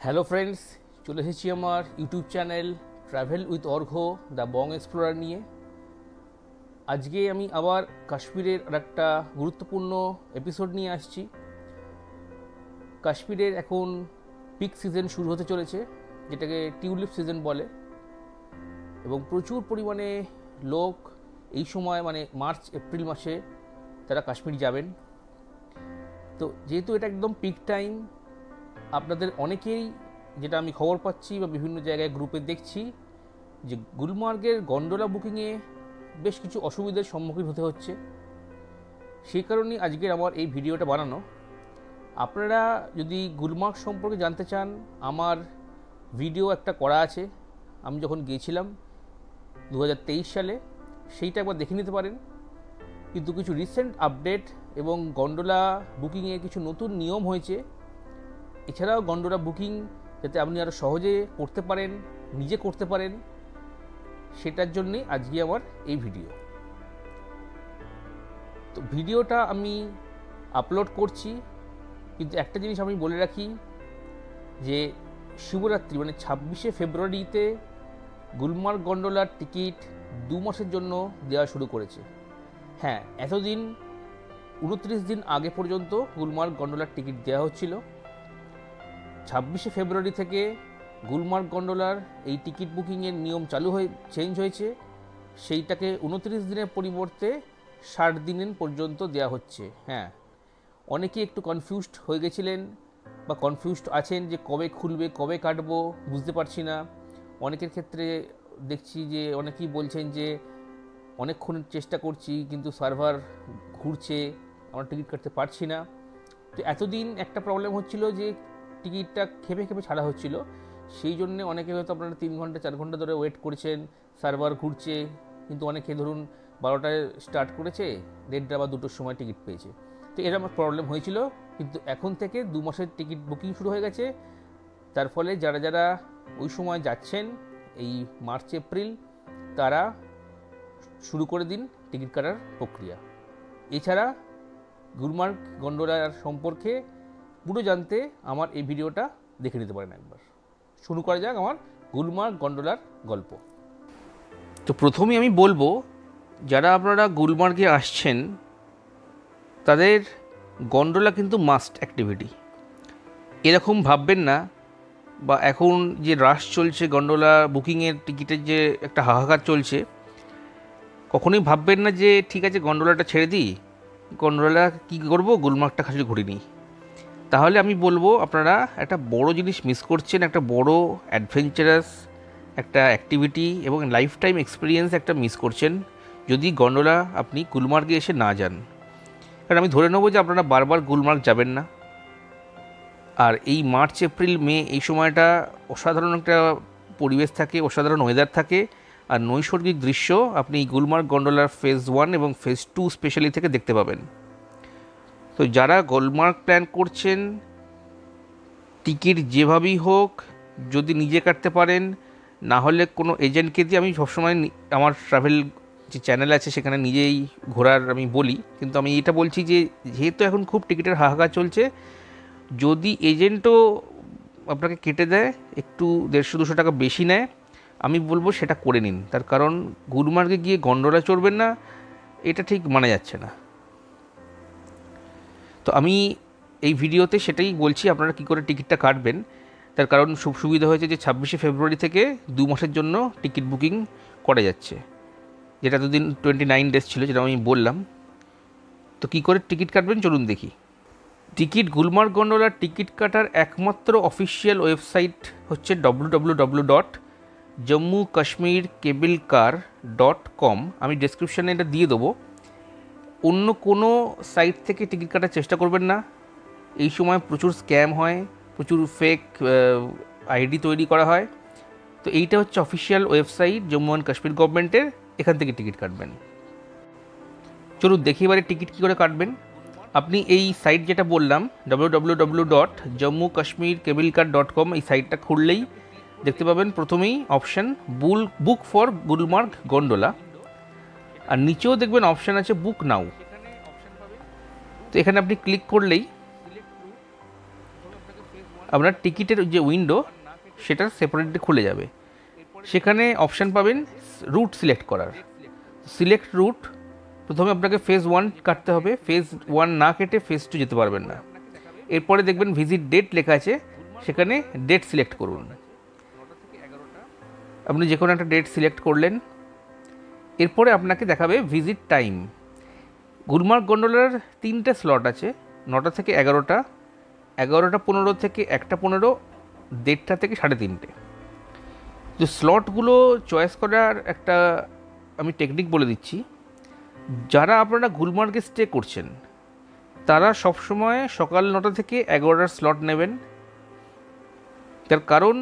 Hello friends, চলে এসেছি আমার YouTube channel travel with Argha the Bong explorer নিয়ে। আজকে আমি আবার কাশ্মীরের একটা গুরুত্বপূর্ণ এপিসোড নিয়ে আসছি। কাশ্মীরের এখন পিক সিজন শুরু হতে চলেছে, যেটাকে টিউলিপ সিজন বলে, এবং প্রচুর পরিমাণে লোক এই সময় মানে মার্চ এপ্রিল মাসে তারা কাশ্মীর যাবেন। তো যেহেতু এটা একদম পিক টাইম, আপনাদের অনেকেই, যেটা আমি খবর পাচ্ছি বা বিভিন্ন জায়গায় গ্রুপে দেখছি, যে গুলমার্গের গন্ডোলা বুকিংয়ে বেশ কিছু অসুবিধার সম্মুখীন হতে হচ্ছে। সেই কারণেই আজকের আমার এই ভিডিওটা বানানো। আপনারা যদি গুলমার্গ সম্পর্কে জানতে চান, আমার ভিডিও একটা করা আছে, আমি যখন গিয়েছিলাম 2023 সালে, সেইটা একবার দেখে নিতে পারেন। কিন্তু কিছু রিসেন্ট আপডেট এবং গন্ডোলা বুকিংয়ে কিছু নতুন নিয়ম হয়েছে। এছাড়াও গন্ডোলা বুকিং যাতে আপনি আরও সহজে করতে পারেন, নিজে করতে পারেন, সেটার জন্যই আজকে আমার এই ভিডিও। তো ভিডিওটা আমি আপলোড করছি, কিন্তু একটা জিনিস আমি বলে রাখি, যে শিবরাত্রি মানে 26শে ফেব্রুয়ারিতে গুলমার্গ গন্ডোলার টিকিট 2 মাসের জন্য দেওয়া শুরু করেছে। হ্যাঁ, এতদিন 29 দিন আগে পর্যন্ত গুলমার্গ গন্ডোলার টিকিট দেওয়া হচ্ছিল। 26শে ফেব্রুয়ারি থেকে গুলমার্গ গন্ডোলার এই টিকিট বুকিংয়ের নিয়ম চেঞ্জ হয়েছে। সেইটাকে 29 দিনের পরিবর্তে 60 দিন পর্যন্ত দেওয়া হচ্ছে। হ্যাঁ, অনেকে একটু কনফিউজড হয়ে গেছিলেন বা কনফিউজড আছেন যে কবে খুলবে, কবে কাটবো, বুঝতে পারছি না। অনেকের ক্ষেত্রে দেখছি যে অনেকেই বলছেন যে অনেকক্ষণ চেষ্টা করছি কিন্তু সার্ভার ঘুরছে, আমরা টিকিট কাটতে পারছি না। তো এতদিন একটা প্রবলেম হচ্ছিল যে টিকিটটা খেপে খেপে ছাড়া হচ্ছিল, সেই জন্যে অনেকে হয়তো আপনারা 3 ঘন্টা 4 ঘন্টা ধরে ওয়েট করেছেন, সার্ভার ঘুরছে। কিন্তু অনেকে ধরুন 12টায় স্টার্ট করেছে, 1:30 বা 2টোর সময় টিকিট পেয়েছে। তো এরকম প্রবলেম হয়েছিল, কিন্তু এখন থেকে 2 মাসের টিকিট বুকিং শুরু হয়ে গেছে। তার ফলে যারা যারা ওই সময় যাচ্ছেন এই মার্চ এপ্রিল, তারা শুরু করে দিন টিকিট কাটার প্রক্রিয়া। এছাড়া গুলমার্গ গন্ডোলার সম্পর্কে পুরো জানতে আমার এই ভিডিওটা দেখে নিতে পারেন একবার। শুরু করা যাক আমার গুলমার্গ গন্ডোলার গল্প। তো প্রথমেই আমি বলবো, যারা আপনারা গুলমার্গে আসছেন তাদের গন্ডোলা কিন্তু মাস্ট অ্যাক্টিভিটি। এরকম ভাববেন না, বা এখন যে রাশ চলছে গন্ডোলা বুকিংয়ের টিকিটের যে একটা হাহাকার চলছে, কখনোই ভাববেন না যে ঠিক আছে গন্ডোলাটা ছেড়ে দিই, গন্ডোলা কী করবো, গুলমার্গটা খালি ঘুরে নিই। তাহলে আমি বলবো আপনারা একটা বড় জিনিস মিস করছেন, একটা বড় অ্যাডভেঞ্চারাস একটা অ্যাক্টিভিটি এবং লাইফ টাইম এক্সপিরিয়েন্স একটা মিস করছেন যদি গন্ডোলা আপনি গুলমার্গে এসে না যান। কারণ আমি ধরে নেবো যে আপনারা বারবার গুলমার্গ যাবেন না। আর এই মার্চ এপ্রিল মে এই সময়টা অসাধারণ একটা পরিবেশ থাকে, অসাধারণ ওয়েদার থাকে, আর নৈসর্গিক দৃশ্য আপনি গুলমার্গ গন্ডোলার ফেজ 1 এবং ফেজ 2 স্পেশালি থেকে দেখতে পাবেন। তো যারা গুলমার্গ প্ল্যান করছেন, টিকিট যেভাবেই হোক যদি নিজে কাটতে পারেন, না হলে কোনো এজেন্টকে দিয়ে, আমি সবসময় আমার ট্রাভেল যে চ্যানেল আছে সেখানে নিজেই ঘোরার আমি বলি, কিন্তু আমি এটা বলছি যে যেহেতু এখন খুব টিকিটের হাহাকার চলছে, যদি এজেন্টও আপনাকে কেটে দেয়, একটু 150-200 টাকা বেশি নেয়, আমি বলবো সেটা করে নিন। তার কারণ গুলমার্গে গিয়ে গন্ডোলা চড়বেন না, এটা ঠিক মানা যাচ্ছে না। তো আমি এই ভিডিওতে সেটাই বলছি আপনারা কী করে টিকিটটা কাটবেন। তার কারণ সুবিধা হয়েছে যে 26শে ফেব্রুয়ারি থেকে 2 মাসের জন্য টিকিট বুকিং করা যাচ্ছে, যেটা এতদিন 29 ডেজ ছিল, যেটা আমি বললাম। তো কী করে টিকিট কাটবেন চলুন দেখি। গুলমার্গ গন্ডোলার টিকিট কাটার একমাত্র অফিসিয়াল ওয়েবসাইট হচ্ছে www.jammukashmircablekar.com। আমি ডেসক্রিপশানে এটা দিয়ে দেবো। অন্য কোনো সাইট থেকে টিকিট কাটার চেষ্টা করবেন না। এই সময় প্রচুর স্ক্যাম হয়, প্রচুর ফেক আইডি তৈরি করা হয়। তো এইটা হচ্ছে official website Jammu and Kashmir গভর্নমেন্টের, এখান থেকে টিকিট কাটবেন। চলুন দেখি এবারে টিকিট কী করে কাটবেন। আপনি এই সাইট যেটা বললাম www.jammukashmircablekar.com, এই সাইটটা খুললেই দেখতে পাবেন প্রথমেই option book for Gulmarg gondola, আর নিচেও দেখবেন অপশান আছে বুক নাও। তো এখানে আপনি ক্লিক করলেই আপনার টিকিটের যে উইন্ডো সেটা সেপারেটলি খুলে যাবে। সেখানে অপশান পাবেন রুট সিলেক্ট করার। সিলেক্ট রুট, প্রথমে আপনাকে ফেজ 1 কাটতে হবে, ফেজ 1 না কেটে ফেজ 2 যেতে পারবেন না। এরপরে দেখবেন ভিজিট ডেট লেখা আছে, সেখানে ডেট সিলেক্ট করুন। আপনি যে কোনো একটা ডেট সিলেক্ট করলেন। এরপরে আপনাকে দেখাবে ভিজিট টাইম। গুলমার্গ গন্ডোলার 3টে স্লট আছে, 9টা থেকে 11টা, 11টা 15 থেকে 1টা 15, 1:30 থেকে 3:30। তো স্লটগুলো চয়েস করার একটা আমি টেকনিক বলে দিচ্ছি। যারা আপনারা গুলমার্গে স্টে করছেন তারা সবসময় সকাল 9টা থেকে 11টার স্লট নেবেন। তার কারণ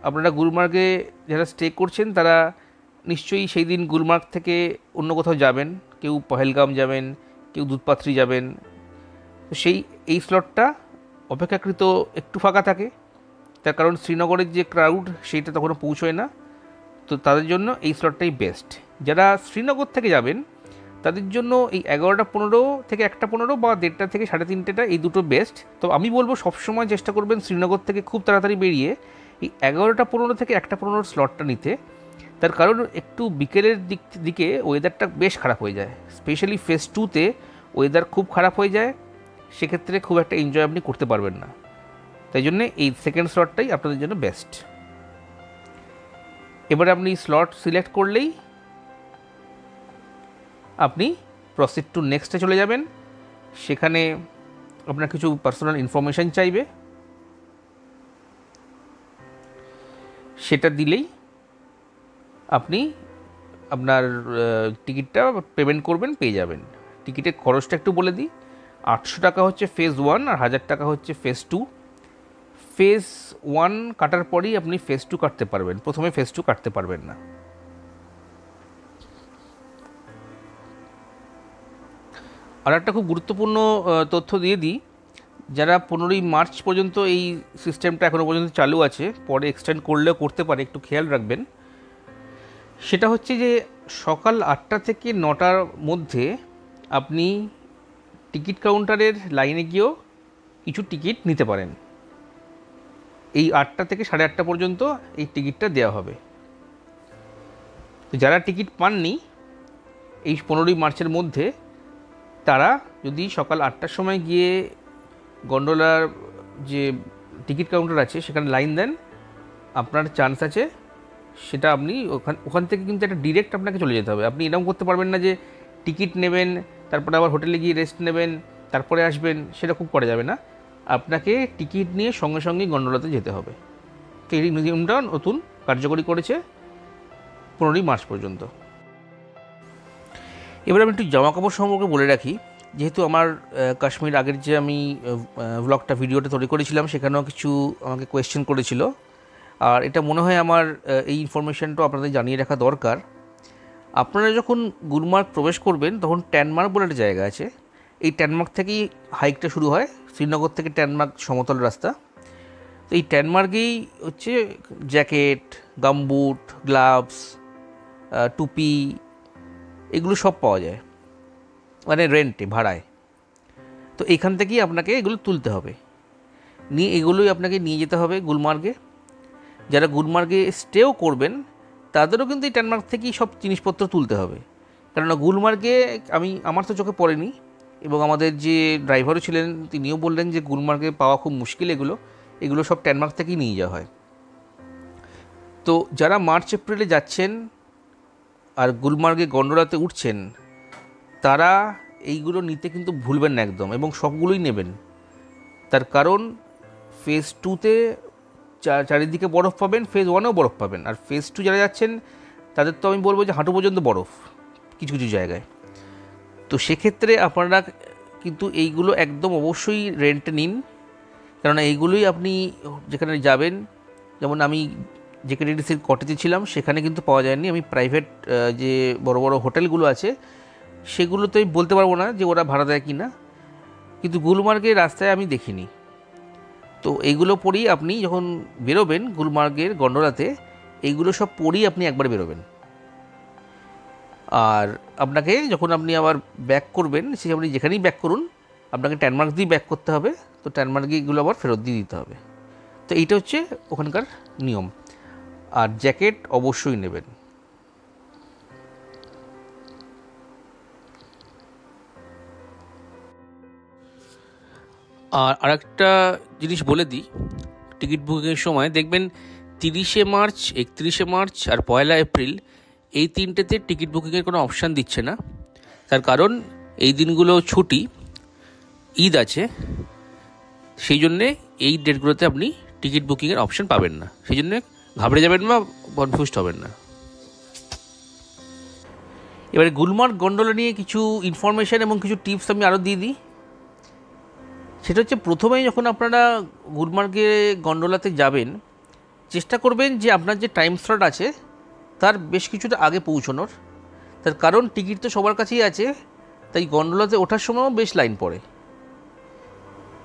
আপনারা গুলমার্গে যারা স্টে করছেন তারা নিশ্চয়ই সেই দিন গুলমার্গ থেকে অন্য কোথাও যাবেন, কেউ পহেলগাম যাবেন, কেউ দুধপাথরি যাবেন। তো এই স্লটটা অপেক্ষাকৃত একটু ফাঁকা থাকে, তার কারণ শ্রীনগরের যে ক্রাউড সেইটা তখনও পৌঁছয় না। তো তাদের জন্য এই স্লটটাই বেস্ট। যারা শ্রীনগর থেকে যাবেন তাদের জন্য এই 11টা 15 থেকে 1টা 15 বা 1:30 থেকে 3:30টা, এই দুটো বেস্ট। তো আমি বলবো সবসময় চেষ্টা করবেন শ্রীনগর থেকে খুব তাড়াতাড়ি বেরিয়ে এই 11টা 15 থেকে 1টা 15 স্লটটা নিতে। তার কারণ একটু বিকেলের দিকে ওয়েদারটা বেশ খারাপ হয়ে যায়, স্পেশালি ফেজ 2তে ওয়েদার খুব খারাপ হয়ে যায়, সেক্ষেত্রে খুব একটা এনজয় আপনি করতে পারবেন না। তাই জন্যে এই সেকেন্ড স্লটটাই আপনাদের জন্য বেস্ট। এবারে আপনি স্লট সিলেক্ট করলেই আপনি প্রসিড টু নেক্সটে চলে যাবেন। সেখানে আপনার কিছু পার্সোনাল ইনফরমেশান চাইবে, সেটা দিলেই আপনি আপনার টিকিটটা পেমেন্ট করবেন, পেয়ে যাবেন। টিকিটের খরচটা একটু বলে দিই, 800 টাকা হচ্ছে ফেজ 1 আর 1000 টাকা হচ্ছে ফেজ 2। ফেজ 1 কাটার পরেই আপনি ফেজ 2 কাটতে পারবেন, প্রথমে ফেজ 2 কাটতে পারবেন না। আর একটা খুব গুরুত্বপূর্ণ তথ্য দিয়ে দিই, যারা 15ই মার্চ পর্যন্ত এই সিস্টেমটা এখনও পর্যন্ত চালু আছে, পরে এক্সটেন্ড করলেও করতে পারে, একটু খেয়াল রাখবেন। সেটা হচ্ছে যে সকাল 8টা থেকে 9টার মধ্যে আপনি টিকিট কাউন্টারের লাইনে গিয়েও কিছু টিকিট নিতে পারেন। এই 8টা থেকে 8:30 পর্যন্ত এই টিকিটটা দেওয়া হবে। তো যারা টিকিট পাননি এই 15ই মার্চের মধ্যে, তারা যদি সকাল 8টার সময় গিয়ে গন্ডোলার যে টিকিট কাউন্টার আছে সেখানে লাইন দেন, আপনার চান্স আছে সেটা আপনি ওখান থেকে কিন্তু একটা ডিরেক্ট আপনাকে চলে যেতে হবে। আপনি এরকম করতে পারবেন না যে টিকিট নেবেন, তারপরে আবার হোটেলে গিয়ে রেস্ট নেবেন, তারপরে আসবেন, সেরকম করা যাবে না। আপনাকে টিকিট নিয়ে সঙ্গে সঙ্গে গন্ডোলাতে যেতে হবে। তো এই নিয়মটা নতুন কার্যকরী করেছে 15ই মার্চ পর্যন্ত। এবার আমি একটু জামাকাপড় সম্পর্কে বলে রাখি। যেহেতু আমার কাশ্মীর আগের যে আমি ভিডিওটা তৈরি করেছিলাম, সেখানেও কিছু আমাকে কোয়েশ্চেন করেছিল, আর এটা মনে হয় আমার এই ইনফরমেশানটা আপনাদের জানিয়ে রাখা দরকার। আপনারা যখন গুলমার্গ প্রবেশ করবেন তখন ট্যানমার্গ বলে একটা জায়গা আছে। এই ট্যানমার্গ থেকেই হাইকটা শুরু হয়, শ্রীনগর থেকে ট্যানমার্গ সমতল রাস্তা। তো এই ট্যানমার্গেই হচ্ছে জ্যাকেট, গামবুট, গ্লাভস, টুপি, এগুলো সব পাওয়া যায়, মানে রেন্টে, ভাড়ায়। তো এখান থেকেই আপনাকে এগুলো তুলতে হবে, নিয়ে এগুলোই আপনাকে নিয়ে যেতে হবে গুলমার্গে। যারা গুলমার্গে স্টেও করবেন তাদেরও কিন্তু এই ট্যানমার্গ থেকেই সব জিনিসপত্র তুলতে হবে, কেননা গুলমার্গে আমার তো চোখে পড়েনি, এবং আমাদের যে ড্রাইভারও ছিলেন তিনিও বললেন যে গুলমার্গে পাওয়া খুব মুশকিল, এগুলো সব ট্যানমার্গ থেকেই নিয়ে যাওয়া হয়। তো যারা মার্চ এপ্রিলে যাচ্ছেন আর গুলমার্গে গন্ডোলাতে উঠছেন, তারা এইগুলো নিতে কিন্তু ভুলবেন না একদম, এবং সবগুলোই নেবেন। তার কারণ ফেজ 2তে চারিদিকে বরফ পাবেন, ফেজ 1এও বরফ পাবেন, আর ফেজ 2 যারা যাচ্ছেন তাদের তো আমি বলবো যে হাঁটু পর্যন্ত বরফ কিছু কিছু জায়গায়। তো সেক্ষেত্রে আপনারা কিন্তু এইগুলো একদম অবশ্যই রেন্টে নিন, কেননা এইগুলোই আপনি যেখানে যাবেন, যেমন আমি জেকেডিসির কটেজে ছিলাম, সেখানে কিন্তু পাওয়া যায়নি। আমি প্রাইভেট যে বড় বড় হোটেলগুলো আছে সেগুলোতে বলতে পারবো না যে ওরা ভাড়া দেয় কি না, কিন্তু গুলমার্গের রাস্তায় আমি দেখিনি। তো এইগুলো পরেই আপনি যখন বেরোবেন গুলমার্গের গন্ডোলাতে, এইগুলো সব পরেই আপনি একবার বেরোবেন। আর আপনাকে যখন আপনি আবার ব্যাক করবেন, আপনি যেখানেই ব্যাক করুন আপনাকে ট্যানমার্গ দিয়ে ব্যাক করতে হবে। তো ট্যানমার্গে এগুলো আবার ফেরত দিয়ে দিতে হবে। তো এইটা হচ্ছে ওখানকার নিয়ম। আর জ্যাকেট অবশ্যই নেবেন। আর আরেকটা জিনিস বলে দিই, টিকিট বুকিংয়ের সময় দেখবেন 30শে মার্চ, 31শে মার্চ আর 1লা এপ্রিল এই তিনটেতে টিকিট বুকিংয়ের কোনো অপশান দিচ্ছে না। তার কারণ এই দিনগুলো ছুটি, ঈদ আছে, সেই জন্যে এই ডেটগুলোতে আপনি টিকিট বুকিংয়ের অপশান পাবেন না। সেই জন্যে ঘাবড়ে যাবেন বা কনফিউজড হবেন না। এবারে গুলমার্গ গন্ডোলা নিয়ে কিছু ইনফরমেশান এবং কিছু টিপস আমি আরও দিয়ে দিই। সেটা হচ্ছে, প্রথমেই যখন আপনারা গুলমার্গে গন্ডোলাতে যাবেন, চেষ্টা করবেন যে আপনার যে টাইম স্লট আছে তার বেশ কিছুটা আগে পৌঁছানোর। তার কারণ টিকিট তো সবার কাছেই আছে, তাই গন্ডোলাতে ওঠার সময়ও বেশ লাইন পড়ে।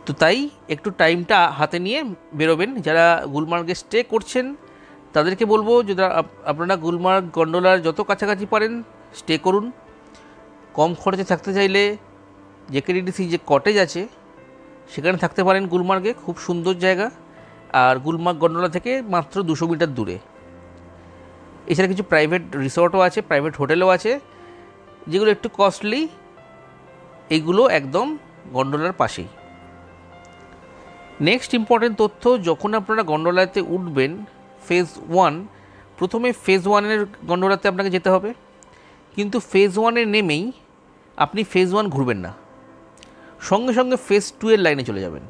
তো তাই একটু টাইমটা হাতে নিয়ে বেরোবেন। যারা গুলমার্গে স্টে করছেন তাদেরকে বলবো, যদি আপনারা গুলমার্গ গন্ডোলার যত কাছাকাছি পারেন স্টে করুন। কম খরচে থাকতে চাইলে জেকেডিডিসি যে কটেজ আছে সেখানে থাকতে পারেন গুলমার্গে, খুব সুন্দর জায়গা। আর গুলমার্গ গন্ডোলা থেকে মাত্র 200 মিটার দূরে। এছাড়া কিছু প্রাইভেট রিসর্টও আছে, প্রাইভেট হোটেলও আছে, যেগুলো একটু কস্টলি। এইগুলো একদম গন্ডোলার পাশেই। নেক্সট ইম্পর্টেন্ট তথ্য, যখন আপনারা গন্ডোলাতে উঠবেন ফেজ 1, প্রথমে ফেজ 1-এর গন্ডোলাতে আপনাকে যেতে হবে। কিন্তু ফেজ 1-এ নেমেই আপনি ফেজ 1 ঘুরবেন না, সঙ্গে সঙ্গে ফেজ 2-এর লাইনে চলে যাবেন।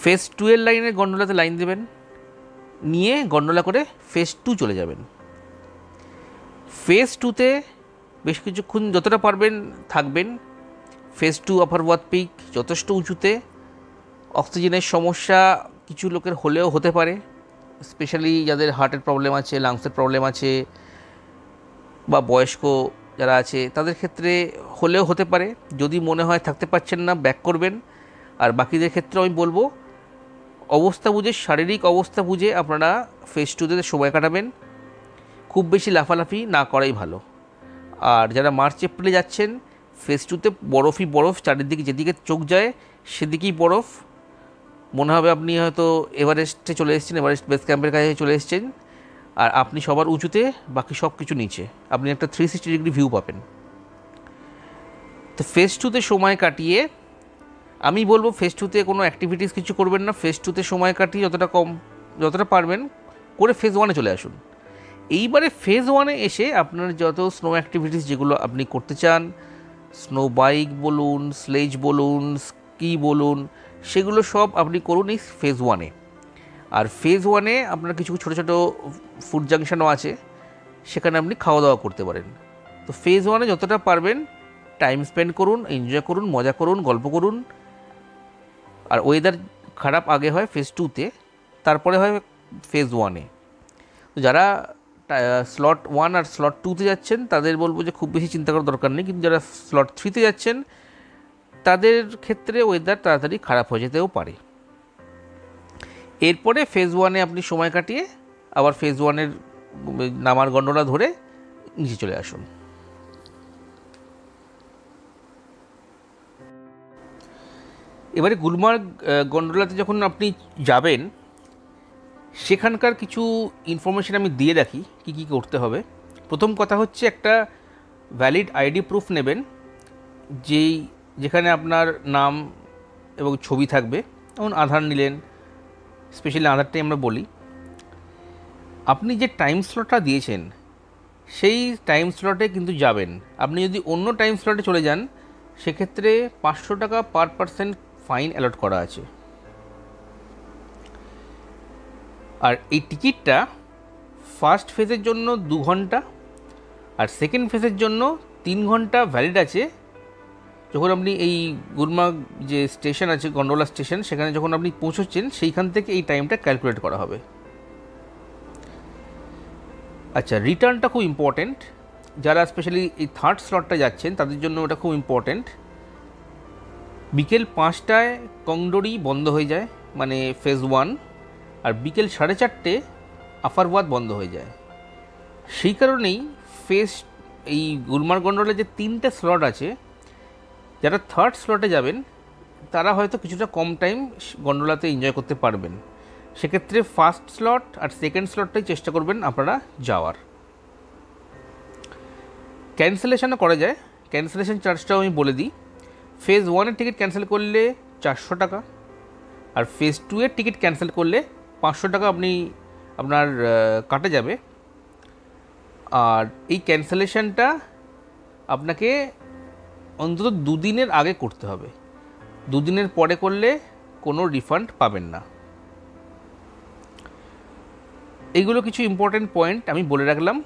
ফেজ 2-এর লাইনে গন্ডোলাতে লাইন দেবেন, নিয়ে গন্ডোলা করে ফেজ 2 চলে যাবেন। ফেজ 2-তে বেশ কিছুক্ষণ যতটা পারবেন থাকবেন। ফেজ 2 আপার ওয়ার্থ পিক যথেষ্ট উঁচুতে, অক্সিজেনের সমস্যা কিছু লোকের হলেও হতে পারে, স্পেশালি যাদের হার্টের প্রবলেম আছে, লাংসের প্রবলেম আছে, বা বয়স্ক যারা আছে তাদের ক্ষেত্রে হলেও হতে পারে। যদি মনে হয় থাকতে পারছেন না, ব্যাক করবেন। আর বাকিদের ক্ষেত্রে আমি বলবো, অবস্থা বুঝে, শারীরিক অবস্থা বুঝে আপনারা ফেজ 2-তে সময় কাটাবেন। খুব বেশি লাফালাফি না করাই ভালো। আর যারা মার্চ এপ্রিলে যাচ্ছেন, ফেজ 2-তে বরফই বরফ, চারিদিকে যেদিকে চোখ যায় সেদিকেই বরফ। মনে হবে আপনি হয়তো এভারেস্টে চলে এসেছেন, এভারেস্ট বেস ক্যাম্পের কাছে চলে এসেছেন, আর আপনি সবার উঁচুতে, বাকি সব কিছু নিচে। আপনি একটা 360 ডিগ্রি ভিউ পাবেন। তো ফেজ 2-তে সময় কাটিয়ে, আমি বলবো ফেজ 2-তে কোনো অ্যাক্টিভিটিস কিছু করবেন না। ফেজ 2-তে সময় কাটিয়ে যতটা পারবেন করে ফেজ 1-এ চলে আসুন। এইবারে ফেজ 1-এ এসে আপনার যত স্নো অ্যাক্টিভিটিস যেগুলো আপনি করতে চান, স্নো বাইক বলুন, স্লেজ বলুন, স্কি বলুন, সেগুলো সব আপনি করুন এই ফেজ 1-এ। আর ফেজ 1-এ আপনার কিছু ছোটো ছোটো ফুড জাংশনও আছে, সেখানে আপনি খাওয়া দাওয়া করতে পারেন। তো ফেজ 1-এ যতটা পারবেন টাইম স্পেন্ড করুন, এনজয় করুন, মজা করুন, গল্প করুন। আর ওয়েদার খারাপ আগে হয় ফেজ 2-তে, তারপরে হয় ফেজ 1-এ। তো যারা স্লট 1 আর স্লট 2-তে যাচ্ছেন তাদের বলবো যে খুব বেশি চিন্তা করার দরকার নেই। কিন্তু যারা স্লট 3-তে যাচ্ছেন তাদের ক্ষেত্রে ওয়েদার তাড়াতাড়ি খারাপ হয়ে যেতেও পারে। এরপরে ফেজ 1-এ আপনি সময় কাটিয়ে আবার ফেজ 1-এর নামার গন্ডোলা ধরে নিচে চলে আসুন। এবারে গুলমার্গ গন্ডোলাতে যখন আপনি যাবেন, সেখানকার কিছু ইনফরমেশান আমি দিয়ে রাখি কী কী করতে হবে। প্রথম কথা হচ্ছে, একটা ভ্যালিড আইডি প্রুফ নেবেন, যেখানে আপনার নাম এবং ছবি থাকবে। যেমন আধার নিলেন, স্পেশালি আধারটাই আমরা বলি। আপনি যে টাইম স্লটটা দিয়েছেন সেই টাইম স্লটে কিন্তু যাবেন। আপনি যদি অন্য টাইম স্লটে চলে যান, সেক্ষেত্রে 500 টাকা পার পারসন ফাইন অ্যালট করা আছে। আর এই টিকিটটা ফার্স্ট ফেজের জন্য 2 ঘন্টা আর সেকেন্ড ফেজের জন্য 3 ঘন্টা ভ্যালিড আছে। যখন আপনি এই গুলমার্গ যে স্টেশন আছে, গন্ডোলা স্টেশন, সেখানে যখন আপনি পৌঁছচ্ছেন সেইখান থেকে এই টাইমটা ক্যালকুলেট করা হবে। আচ্ছা, রিটার্নটা খুব ইম্পর্ট্যান্ট। যারা স্পেশালি এই থার্ড স্লটটা যাচ্ছেন তাদের জন্য ওটা খুব ইম্পর্ট্যান্ট। বিকেল 5টায় কংডোরি বন্ধ হয়ে যায়, মানে ফেজ 1, আর বিকেল 4:30 আফারওয়াদ বন্ধ হয়ে যায়। সেই কারণেই এই গুলমার্গ গন্ডোলার যে 3টে স্লট আছে, যারা থার্ড স্লটে যাবেন তারা হয়তো কিছুটা কম টাইম গন্ডোলাতে এনজয় করতে পারবেন। সেক্ষেত্রে ফার্স্ট স্লট আর সেকেন্ড স্লটটাই চেষ্টা করবেন আপনারা যাওয়ার। ক্যান্সেলেশনও করা যায়, ক্যান্সেলেশন চার্জটাও আমি বলে দিই। ফেজ 1-এর টিকিট ক্যান্সেল করলে 400 টাকা, আর ফেজ 2-এর টিকিট ক্যান্সেল করলে 500 টাকা আপনার কাটা যাবে। আর এই ক্যান্সেলেশনটা আপনাকে অন্তত 2 দিনের আগে করতে হবে, 2 দিনের পরে করলে কোনো রিফান্ড পাবেন না। এইগুলো কিছু ইম্পর্ট্যান্ট পয়েন্ট আমি বলে রাখলাম।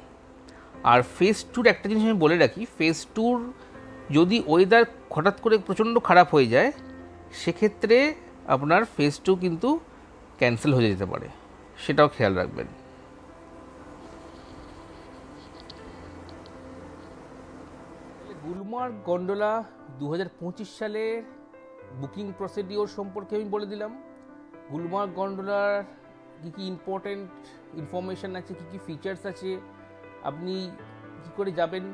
আর ফেজ 2-র একটা জিনিস আমি বলে রাখি, ফেজ 2-র যদি ওয়েদার হঠাৎ করে প্রচণ্ড খারাপ হয়ে যায়, সেক্ষেত্রে আপনার ফেজ 2 কিন্তু ক্যান্সেল হয়ে যেতে পারে, সেটাও খেয়াল রাখবেন। গুলমার্গ গন্ডোলা 2025 সালের বুকিং প্রসিডিওর সম্পর্কে আমি বলে দিলাম। গুলমার্গ গন্ডোলার কী কী ইম্পর্টেন্ট ইনফরমেশান আছে, কী কী ফিচার্স আছে, আপনি কী করে যাবেন,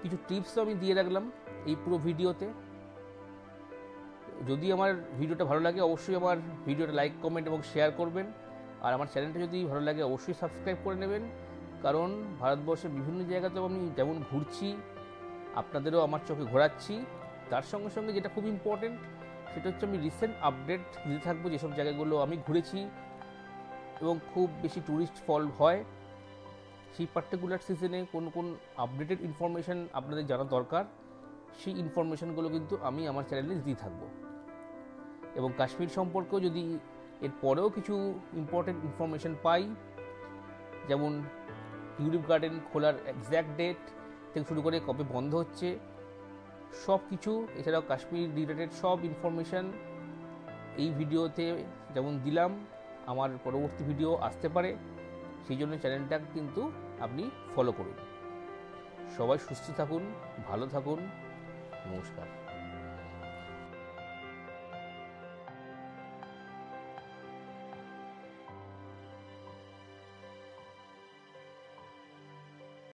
কিছু টিপসও আমি দিয়ে রাখলাম এই পুরো ভিডিওতে। যদি আমার ভিডিওটা ভালো লাগে অবশ্যই আমার ভিডিওটা লাইক, কমেন্ট এবং শেয়ার করবেন। আর আমার চ্যানেলটা যদি ভালো লাগে অবশ্যই সাবস্ক্রাইব করে নেবেন, কারণ ভারতবর্ষের বিভিন্ন জায়গাতেও আমি যেমন ঘুরছি, আপনাদেরও আমার চোখে ঘোরাচ্ছি। তার সঙ্গে সঙ্গে যেটা খুব ইম্পর্টেন্ট সেটা হচ্ছে আমি রিসেন্ট আপডেট দিতে থাকবো, যেসব জায়গাগুলো আমি ঘুরেছি এবং খুব বেশি ট্যুরিস্ট ফল হয়, সেই পার্টিকুলার সিজনে কোন কোন আপডেটেড ইনফরমেশান আপনাদের জানা দরকার, সেই ইনফরমেশানগুলো কিন্তু আমি আমার চ্যানেলে দিয়ে থাকবো। এবং কাশ্মীর সম্পর্কেও যদি এর পরেও কিছু ইম্পর্টেন্ট ইনফরমেশান পাই, যেমন টিউলিপ গার্ডেন খোলার এক্স্যাক্ট ডেট থেকে শুরু করে কবে বন্ধ হচ্ছে, সব কিছু, এছাড়াও কাশ্মীর রিলেটেড সব ইনফরমেশান এই ভিডিওতে যেমন দিলাম, আমার পরবর্তী ভিডিও আসতে পারে, সেই জন্য চ্যানেলটা কিন্তু আপনি ফলো করুন। সবাই সুস্থ থাকুন, ভালো থাকুন, নমস্কার।